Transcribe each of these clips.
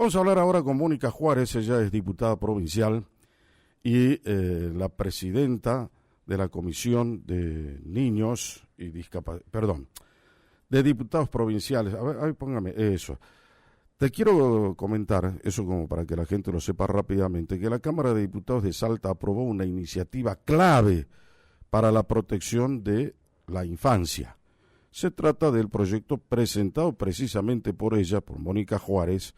Vamos a hablar ahora con Mónica Juárez, ella es diputada provincial y la presidenta de la Comisión de Niños y de diputados provinciales. A ver, póngame eso. Te quiero comentar, eso como para que la gente lo sepa rápidamente, que la Cámara de Diputados de Salta aprobó una iniciativa clave para la protección de la infancia. Se trata del proyecto presentado precisamente por ella, por Mónica Juárez,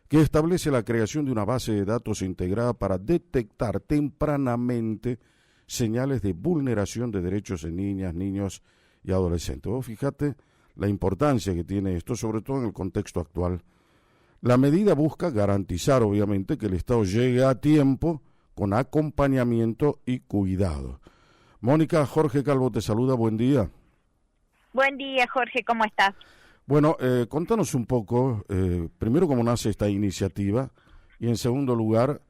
que establece la creación de una base de datos integrada para detectar tempranamente señales de vulneración de derechos de niñas, niños y adolescentes. Vos fíjate la importancia que tiene esto, sobre todo en el contexto actual. La medida busca garantizar, obviamente, que el Estado llegue a tiempo con acompañamiento y cuidado. Mónica, Jorge Calvo te saluda, buen día. Buen día, Jorge, ¿cómo estás? Bueno, contanos un poco, primero cómo nace esta iniciativa y en segundo lugar,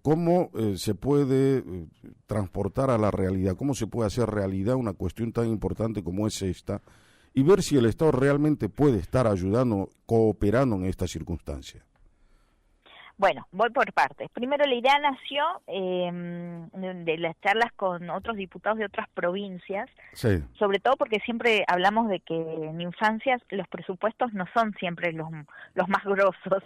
cómo se puede transportar a la realidad, cómo se puede hacer realidad una cuestión tan importante como es esta y ver si el Estado realmente puede estar ayudando, cooperando en esta circunstancia. Bueno, voy por partes. Primero, la idea nació de las charlas con otros diputados de otras provincias, sí, sobre todo porque siempre hablamos de que en infancias los presupuestos no son siempre los más grosos.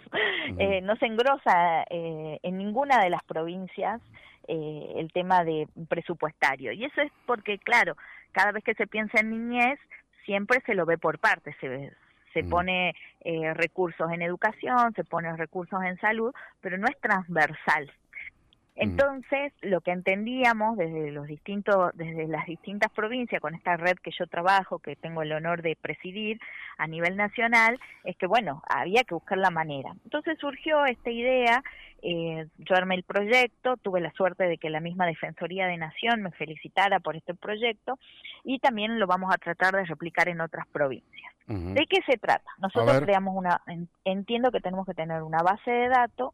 Uh-huh. No se engrosa en ninguna de las provincias el tema de presupuestario. Y eso es porque, claro, cada vez que se piensa en niñez, siempre se lo ve por partes, se pone recursos en educación, se pone recursos en salud, pero no es transversal. Entonces, lo que entendíamos desde las distintas provincias, con esta red que yo trabajo, que tengo el honor de presidir a nivel nacional, es que, bueno, había que buscar la manera. Entonces surgió esta idea, yo armé el proyecto, tuve la suerte de que la misma Defensoría de Nación me felicitara por este proyecto, y también lo vamos a tratar de replicar en otras provincias. Uh-huh. ¿De qué se trata? Nosotros creamos entiendo que tenemos que tener una base de datos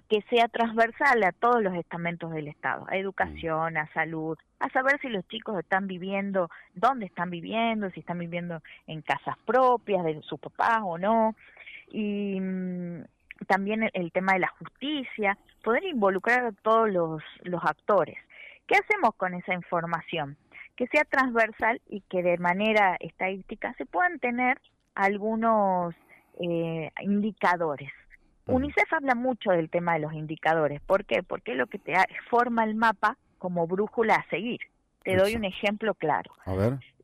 que sea transversal a todos los estamentos del Estado, a educación, a salud, a saber si los chicos están viviendo, dónde están viviendo, si están viviendo en casas propias de sus papás o no, y también el tema de la justicia, poder involucrar a todos los actores. ¿Qué hacemos con esa información? Que sea transversal y que de manera estadística se puedan tener algunos indicadores. UNICEF habla mucho del tema de los indicadores. ¿Por qué? Porque es lo que te forma el mapa como brújula a seguir. Te doy un ejemplo claro,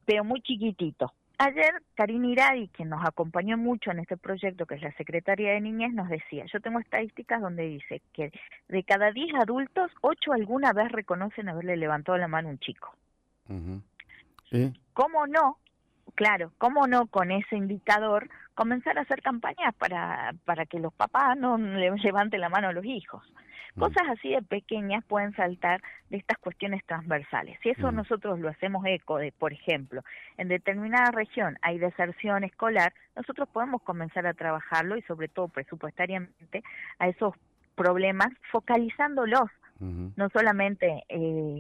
pero muy chiquitito. Ayer, Karina Iradi, quien nos acompañó mucho en este proyecto, que es la Secretaría de Niñez, nos decía, yo tengo estadísticas donde dice que de cada 10 adultos, 8 alguna vez reconocen haberle levantado la mano a un chico. Uh-huh. ¿Cómo no? Claro, ¿cómo no con ese indicador comenzar a hacer campañas para que los papás no le levanten la mano a los hijos? Cosas así de pequeñas pueden saltar de estas cuestiones transversales. Si eso nosotros lo hacemos eco de, por ejemplo, en determinada región hay deserción escolar, nosotros podemos comenzar a trabajarlo y sobre todo presupuestariamente a esos problemas, focalizándolos, no solamente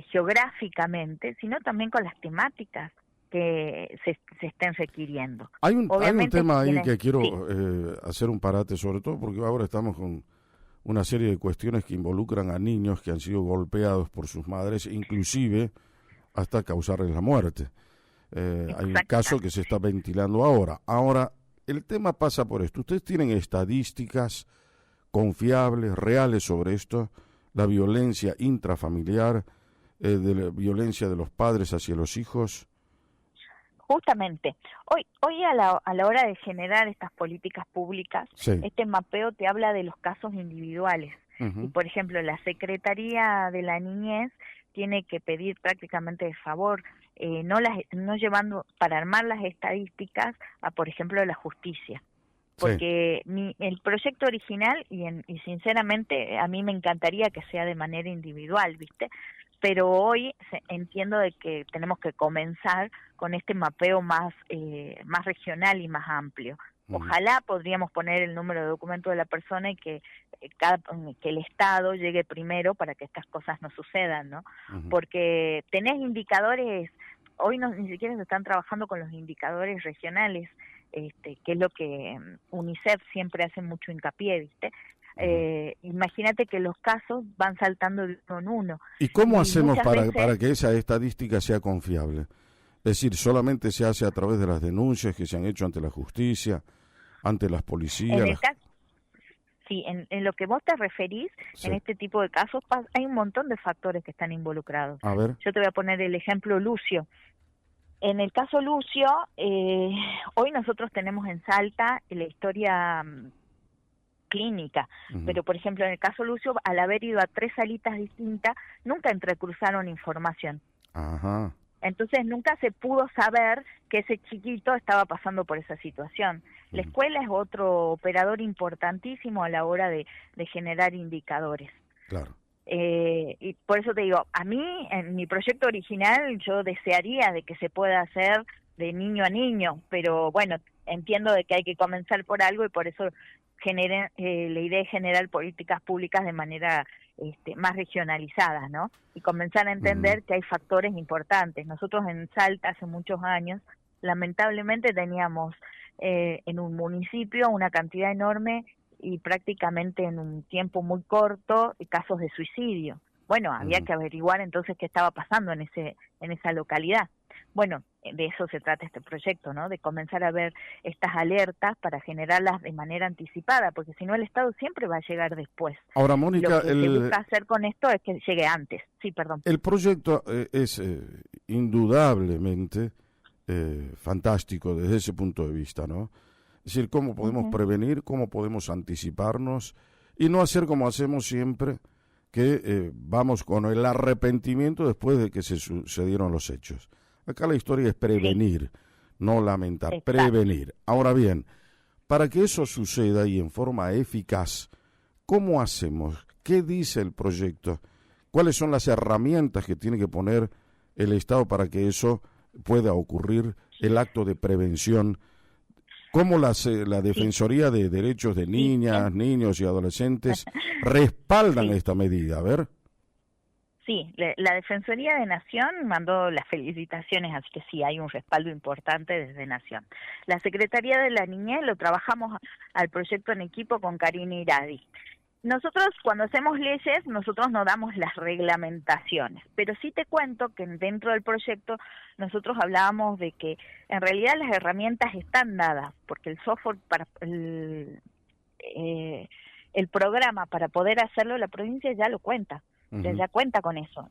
geográficamente, sino también con las temáticas que se estén requiriendo. Hay un tema ahí que quiero hacer un parate, sobre todo porque ahora estamos con una serie de cuestiones que involucran a niños que han sido golpeados por sus madres, inclusive hasta causarles la muerte. Hay un caso que se está ventilando ahora. Ahora, el tema pasa por esto. ¿Ustedes tienen estadísticas confiables, reales sobre esto? La violencia intrafamiliar, de la violencia de los padres hacia los hijos. Justamente, hoy a la hora de generar estas políticas públicas, este mapeo te habla de los casos individuales. Y por ejemplo, la Secretaría de la Niñez tiene que pedir prácticamente de favor, no llevando para armar las estadísticas a, por ejemplo, la justicia. Porque el proyecto original, y sinceramente a mí me encantaría que sea de manera individual, ¿viste? Pero hoy entiendo de que tenemos que comenzar con este mapeo más regional y más amplio. Ojalá podríamos poner el número de documento de la persona y que el Estado llegue primero para que estas cosas no sucedan, ¿no? Porque tenés indicadores, hoy ni siquiera se están trabajando con los indicadores regionales, que es lo que UNICEF siempre hace mucho hincapié, ¿viste? Imagínate que los casos van saltando de uno en uno. ¿Y cómo hacemos veces, para que esa estadística sea confiable? Es decir, ¿solamente se hace a través de las denuncias que se han hecho ante la justicia, ante las policías? En el caso, sí, en lo que vos te referís, Sí. en este tipo de casos hay un montón de factores que están involucrados. A ver. Yo te voy a poner el ejemplo Lucio. En el caso Lucio, hoy nosotros tenemos en Salta la historia clínica, pero por ejemplo en el caso Lucio, al haber ido a 3 salitas distintas, nunca entrecruzaron información. Ajá. Entonces nunca se pudo saber que ese chiquito estaba pasando por esa situación. La escuela es otro operador importantísimo a la hora de generar indicadores. Claro. Y por eso te digo, a mí, en mi proyecto original, yo desearía de que se pueda hacer de niño a niño, pero bueno, entiendo de que hay que comenzar por algo y por eso la idea es generar políticas públicas de manera más regionalizadas, ¿no? Y comenzar a entender que hay factores importantes. Nosotros en Salta hace muchos años, lamentablemente teníamos en un municipio una cantidad enorme y prácticamente en un tiempo muy corto casos de suicidio. Bueno, había que averiguar entonces qué estaba pasando en esa localidad. Bueno, de eso se trata este proyecto, ¿no? De comenzar a ver estas alertas para generarlas de manera anticipada, porque si no el Estado siempre va a llegar después. Ahora, Mónica, lo que se busca hacer con esto es que llegue antes. Sí, perdón. El proyecto es indudablemente fantástico desde ese punto de vista, ¿no? Es decir, cómo podemos prevenir, cómo podemos anticiparnos y no hacer como hacemos siempre, que vamos con el arrepentimiento después de que se sucedieron los hechos. Acá la historia es prevenir, no lamentar, Exacto. prevenir. Ahora bien, para que eso suceda y en forma eficaz, ¿cómo hacemos? ¿Qué dice el proyecto? ¿Cuáles son las herramientas que tiene que poner el Estado para que eso pueda ocurrir, el acto de prevención? ¿Cómo la Defensoría de Derechos de Niñas, Niños y Adolescentes respaldan esta medida? A ver. Sí, la Defensoría de Nación mandó las felicitaciones, así que sí, hay un respaldo importante desde Nación. La Secretaría de la Niñez lo trabajamos al proyecto en equipo con Karina Iradi. Nosotros cuando hacemos leyes, nosotros no damos las reglamentaciones, pero sí te cuento que dentro del proyecto nosotros hablábamos de que en realidad las herramientas están dadas, porque el software para el programa para poder hacerlo, la provincia ya lo cuenta. Ya cuenta con eso.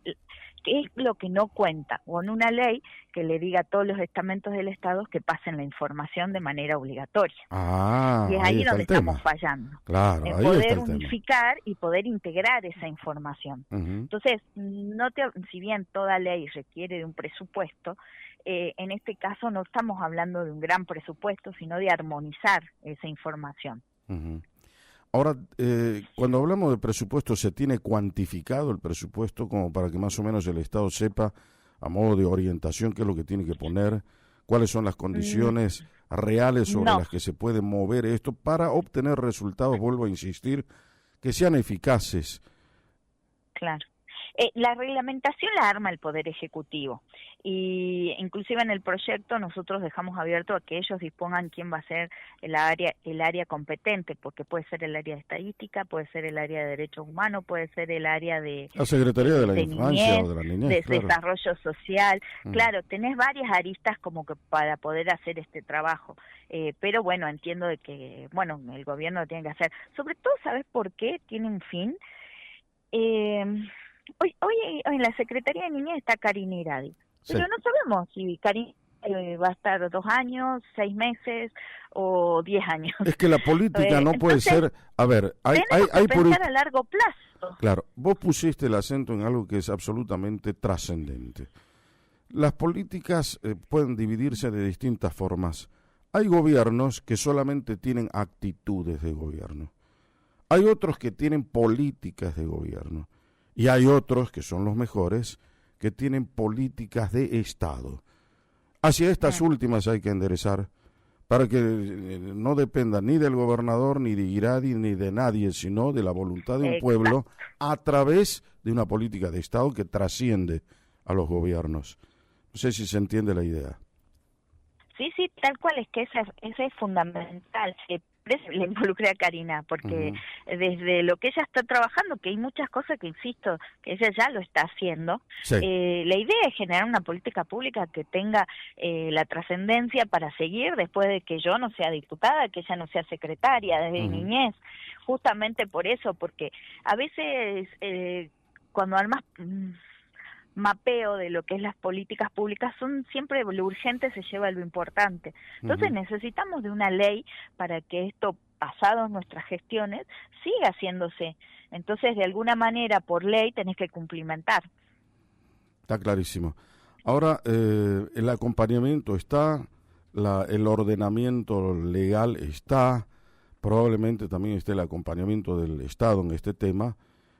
¿Qué es lo que no cuenta? Con una ley que le diga a todos los estamentos del Estado que pasen la información de manera obligatoria. Y es ahí donde estamos fallando. Claro, en ahí poder está el unificar y poder integrar esa información. Entonces, si bien toda ley requiere de un presupuesto, en este caso no estamos hablando de un gran presupuesto, sino de armonizar esa información. Ahora, cuando hablamos de presupuesto, ¿se tiene cuantificado el presupuesto como para que más o menos el Estado sepa, a modo de orientación, qué es lo que tiene que poner, cuáles son las condiciones reales sobre las que se puede mover esto para obtener resultados, vuelvo a insistir, que sean eficaces? Claro. La reglamentación la arma el Poder Ejecutivo y inclusive en el proyecto nosotros dejamos abierto a que ellos dispongan quién va a ser el área competente, porque puede ser el área de estadística, puede ser el área de derechos humanos, puede ser el área de la Secretaría de la Infancia niñez, o de la Niñez, de claro. Desarrollo Social. Claro, tenés varias aristas como que para poder hacer este trabajo, pero bueno, entiendo de que el gobierno lo tiene que hacer. Sobre todo, ¿sabes por qué? Tiene un fin. Hoy en la Secretaría de Niñez está Karina Iradi, pero no sabemos si Karina va a estar 2 años, 6 meses o 10 años. Es que la política no puede ser... A ver, hay pensar a largo plazo. Claro, vos pusiste el acento en algo que es absolutamente trascendente. Las políticas pueden dividirse de distintas formas. Hay gobiernos que solamente tienen actitudes de gobierno. Hay otros que tienen políticas de gobierno. Y hay otros, que son los mejores, que tienen políticas de Estado. Hacia estas últimas hay que enderezar para que no dependa ni del gobernador, ni de Iradi, ni de nadie, sino de la voluntad de un pueblo a través de una política de Estado que trasciende a los gobiernos. No sé si se entiende la idea. Sí, sí, tal cual, es que esa es fundamental. Por eso le involucré a Karina, porque desde lo que ella está trabajando, que hay muchas cosas que, insisto, que ella ya lo está haciendo, Sí. la idea es generar una política pública que tenga la trascendencia para seguir después de que yo no sea diputada, que ella no sea secretaria, desde niñez, justamente por eso, porque a veces cuando además mapeo de lo que es las políticas públicas, son siempre lo urgente se lleva a lo importante. Entonces necesitamos de una ley para que esto, pasados nuestras gestiones, siga haciéndose. Entonces, de alguna manera, por ley, tenés que cumplimentar. Está clarísimo. Ahora, el acompañamiento está, el ordenamiento legal está, probablemente también esté el acompañamiento del Estado en este tema.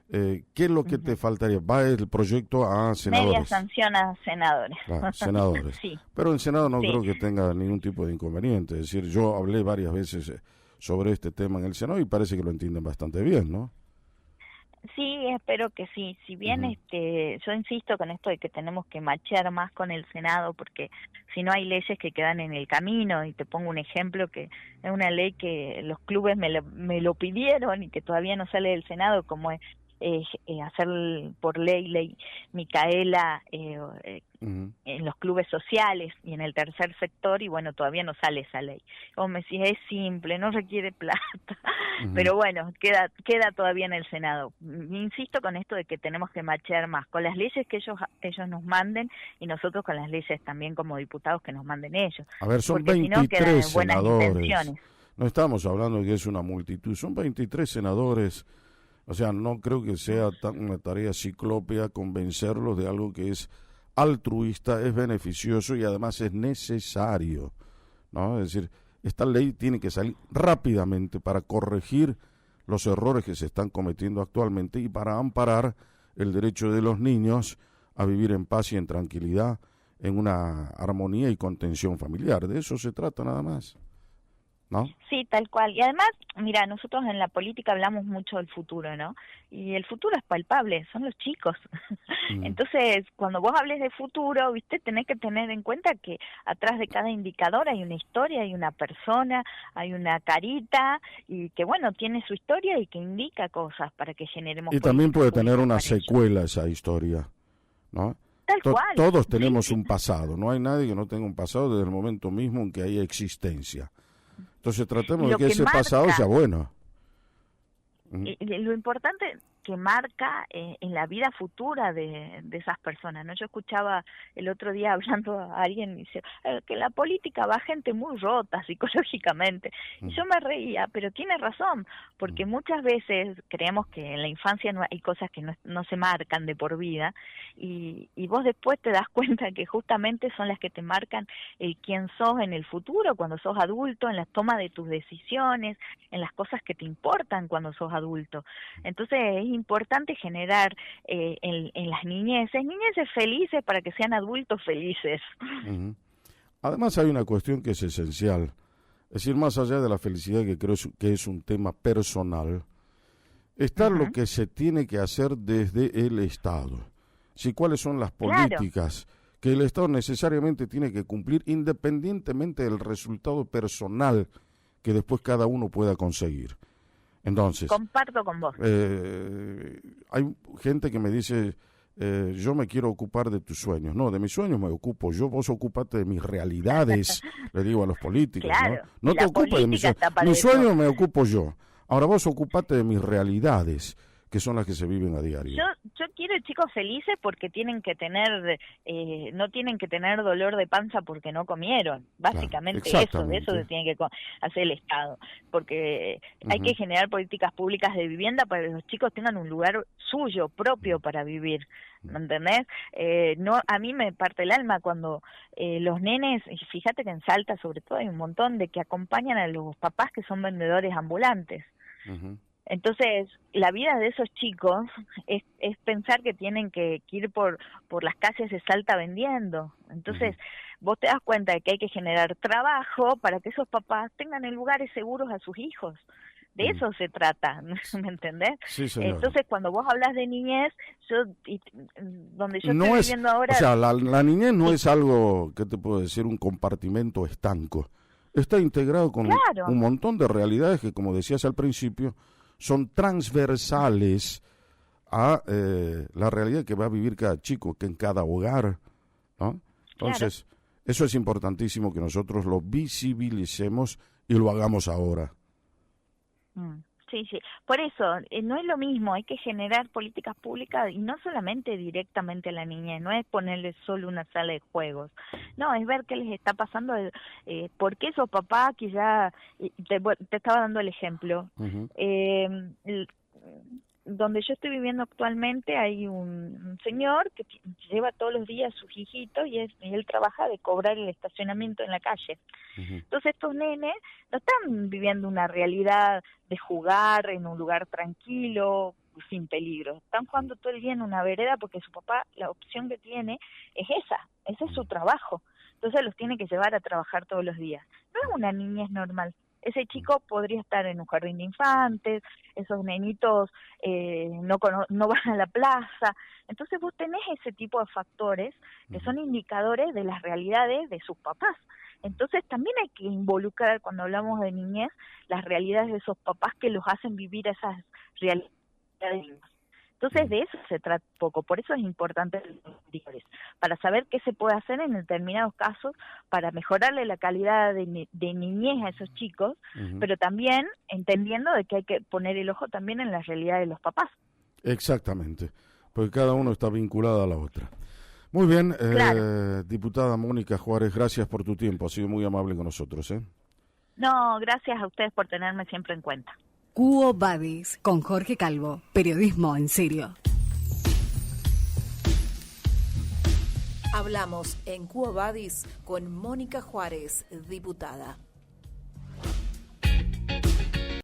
¿Qué es lo que te faltaría? Va el proyecto a senadores. Media sanción a senadores. Senadores. Sí. Pero el Senado no Sí. creo que tenga ningún tipo de inconveniente. Es decir, yo hablé varias veces sobre este tema en el Senado y parece que lo entienden bastante bien, ¿no? Sí, espero que sí. Si bien yo insisto con esto de que tenemos que machear más con el Senado, porque si no hay leyes que quedan en el camino, y te pongo un ejemplo que es una ley que los clubes me lo pidieron y que todavía no sale del Senado, como es hacer por ley Micaela en los clubes sociales y en el tercer sector, y bueno, todavía no sale esa ley. Como me decís, es simple, no requiere plata, pero bueno, queda todavía en el Senado. Insisto con esto de que tenemos que machear más con las leyes que ellos nos manden, y nosotros con las leyes también como diputados que nos manden ellos. A ver, son porque 23 si no, quedan en buenas senadores. intenciones. No estamos hablando de que es una multitud, son 23 senadores. O sea, no creo que sea una tarea ciclópea convencerlos de algo que es altruista, es beneficioso y además es necesario, ¿no? Es decir, esta ley tiene que salir rápidamente para corregir los errores que se están cometiendo actualmente y para amparar el derecho de los niños a vivir en paz y en tranquilidad, en una armonía y contención familiar. De eso se trata nada más, ¿no? Sí, tal cual. Y además, mira, nosotros en la política hablamos mucho del futuro, ¿no? Y el futuro es palpable, son los chicos. Entonces, cuando vos hables de futuro, viste, tenés que tener en cuenta que atrás de cada indicador hay una historia, hay una persona, hay una carita, y que, bueno, tiene su historia y que indica cosas para que generemos. Y también puede políticas tener una públicas para secuela esa historia, ¿no? Tal cual. Todos tenemos Sí. un pasado, no hay nadie que no tenga un pasado desde el momento mismo en que hay existencia. Entonces tratemos de que ese pasado sea bueno. Lo importante que marca en la vida futura de esas personas, ¿no? Yo escuchaba el otro día hablando a alguien y dice que la política va gente muy rota psicológicamente. Y yo me reía, pero tiene razón, porque muchas veces creemos que en la infancia no hay cosas que no se marcan de por vida, y vos después te das cuenta que justamente son las que te marcan el quién sos en el futuro, cuando sos adulto, en la toma de tus decisiones, en las cosas que te importan cuando sos adulto. Entonces es importante generar en las niñeces felices para que sean adultos felices. Además hay una cuestión que es esencial, es decir, más allá de la felicidad, que creo que es un tema personal, está lo que se tiene que hacer desde el Estado. Sí, cuáles son las políticas que el Estado necesariamente tiene que cumplir independientemente del resultado personal que después cada uno pueda conseguir. Entonces, comparto con vos. Hay gente que me dice, yo me quiero ocupar de tus sueños. No, de mis sueños me ocupo yo, vos ocupate de mis realidades, le digo a los políticos. Claro, no te ocupes de mis sueños. Mis sueños me ocupo yo. Ahora vos ocupate de mis realidades, que son las que se viven a diario. Yo quiero chicos felices porque tienen que tener, no tienen que tener dolor de panza porque no comieron. Básicamente de eso se tiene que hacer el Estado. Porque hay que generar políticas públicas de vivienda para que los chicos tengan un lugar suyo, propio para vivir. ¿Me entendés? No, a mí me parte el alma cuando los nenes, y fíjate que en Salta sobre todo hay un montón de que acompañan a los papás que son vendedores ambulantes. Entonces, la vida de esos chicos es pensar que tienen que ir por las calles de Salta vendiendo. Entonces, vos te das cuenta de que hay que generar trabajo para que esos papás tengan en lugares seguros a sus hijos. De eso se trata, ¿me entendés? Sí, señor. Entonces, cuando vos hablas de niñez, donde yo no estoy es, viviendo ahora... O sea, la niñez no es algo, ¿qué te puedo decir? Un compartimento estanco. Está integrado con un montón de realidades que, como decías al principio, son transversales a la realidad que va a vivir cada chico, que en cada hogar, ¿no? Entonces, eso es importantísimo que nosotros lo visibilicemos y lo hagamos ahora. Sí, sí. Por eso, no es lo mismo, hay que generar políticas públicas y no solamente directamente a la niñez, no es ponerle solo una sala de juegos, no, es ver qué les está pasando, por qué esos papás que ya, te estaba dando el ejemplo, donde yo estoy viviendo actualmente hay un señor que lleva todos los días a sus hijitos y él trabaja de cobrar el estacionamiento en la calle. Entonces estos nenes no están viviendo una realidad de jugar en un lugar tranquilo, sin peligro. Están jugando todo el día en una vereda porque su papá, la opción que tiene es ese es su trabajo. Entonces los tiene que llevar a trabajar todos los días. No es una niñez normal. Ese chico podría estar en un jardín de infantes, esos nenitos no van a la plaza. Entonces vos tenés ese tipo de factores que son indicadores de las realidades de sus papás. Entonces también hay que involucrar, cuando hablamos de niñez, las realidades de esos papás que los hacen vivir esas realidades. Entonces de eso se trata poco, por eso es importante los indicadores, para saber qué se puede hacer en determinados casos para mejorarle la calidad de niñez a esos chicos, pero también entendiendo de que hay que poner el ojo también en la realidad de los papás. Exactamente, porque cada uno está vinculado a la otra. Muy bien, diputada Mónica Juárez, gracias por tu tiempo, ha sido muy amable con nosotros. No, gracias a ustedes por tenerme siempre en cuenta. Quo Vadis, con Jorge Calvo, periodismo en serio. Hablamos en Quo Vadis con Mónica Juárez, diputada.